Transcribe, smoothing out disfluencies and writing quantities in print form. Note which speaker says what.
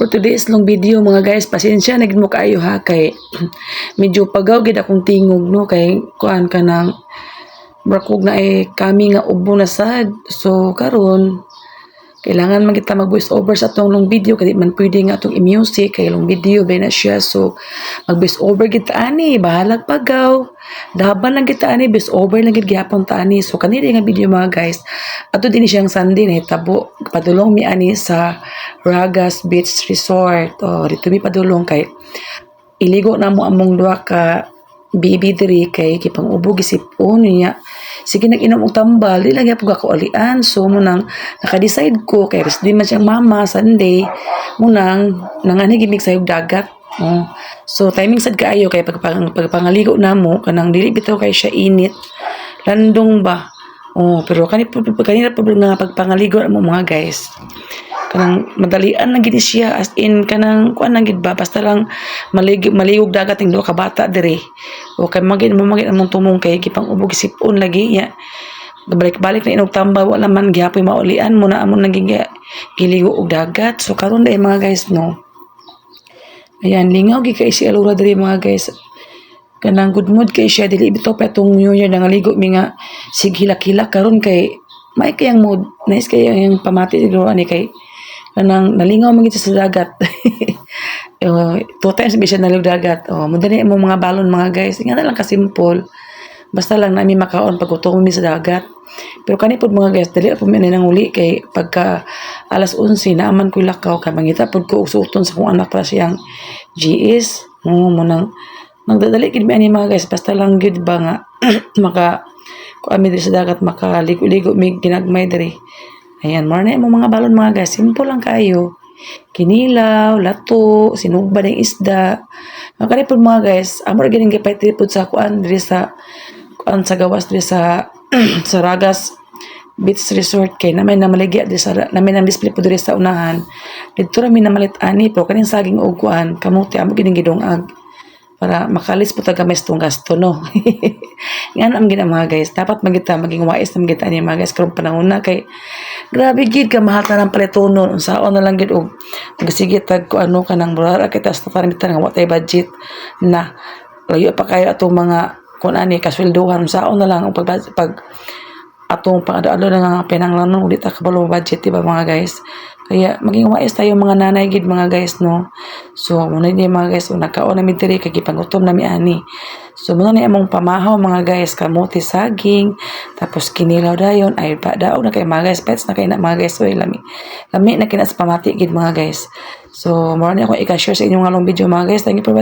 Speaker 1: For today's long video mga guys, pasensya na gid mo kaayo ha kay medyo pagaw gid akong tingog no kay kuan ka nang brakog na kami nga ubo na sad. So karon kailangan man kita mag voice over sa atong long video kay di man pwede nga atong i-music kay long video ba na siya. So mag voice over kita ani, bahalag pagaw. Daban lang kita ani, voice over lang gid gyapon ta ani. So kanina nga video mga guys, ato din siyang Sunday na hitabo padulong mi ani sa Ragas Beach Resort. Dito mi padulong kay iligo na mo among duha ka baby diri kay kipang ubo gisipon niya. Sige nag-inom og tambal, di lang gyapon ako alian. So munang naka-decide ko kay res di man siyang mama Sunday, munang nangani gimig sa dagat. So timing sad kaayo kay pagpangaligo namo kanang dili bitaw kay siya init. Landong ba? Pero kanina pa nga pagpangaligo mo mga guys. Kanang madalian lang gid siya, as in kanang kuan lang gid ba, basta lang maligog dagat ning duha ka bata diri. O kay magin among tumong kay gipang ubog sipon lagi ya. Balik-balik na inog tambal wala man gyapon maulian mo na amon naging giligo og dagat. So karon day mga guys no. Ayan, lingaw gid kay si Alura diri mga guys. Kanang good mood kay siya, dili bitaw pa tong New Year nangaligo mi nga sighilak-hilak karon kay may kayang mood, nice kay yung pamati siguro ani kay kanang nalingaw man gid sa dagat. 2 times ba siya naligo dagat. Madali mo mga balon mga guys, nga na lang ka simple. Basta lang nami makaon pag utong mi sa dagat. Pero kani pud mga guys, dali po mi nang uli kay pagka alas 11 naaman ko lakaw kay mangita pud ko og suoton sa kong anak para siyang GS. Mo nang nagdadali gid mi ani mga guys, basta lang gid ba nga maka kuami diri sa dagat, makaligo-ligo mi ginagmay diri. Ayan, marna mo mga balon mga guys, simple lang kayo. Kinilaw, lato, sinugba ng isda. Kani pud mga guys, amo ra gining gipay tripod sa kuan diri sa kuan sa gawas diri sa sa Ragas Beach Resort kay namin na maligya diri sa namin ang display po diri sa unahan. Dito ra mi namalit ani pero kaning saging og kuan kamuti amo gining gidungag para makalis po taga mes tong gasto no. Yan ang gina mga guys, dapat magita maging wais na magita ni mga guys karong panahon na kay grabe gid ka mahal ta ng paletonon unsaon na lang gid og sige tag ko ano kanang burara kita sa paramitan nga watay budget na layo pa kayo atong mga kun ani kasweldohan unsaon na lang og pag atong pang-ado na nga pinanglanon ulit ta kabalo budget diba mga guys. Kaya maging wais tayo mga nanay gid mga guys no. So muna ni mga guys nakaon na mi diri kay gipangutom na mi ani. So muna ni among pamahaw mga guys, kamuti saging tapos kinilaw dayon ay daog na kay mga guys, pets na kay na mga guys. So lami na kina sa pamati gid mga guys. So muna ni ako i-share sa inyo nga long video mga guys. Thank you for watching.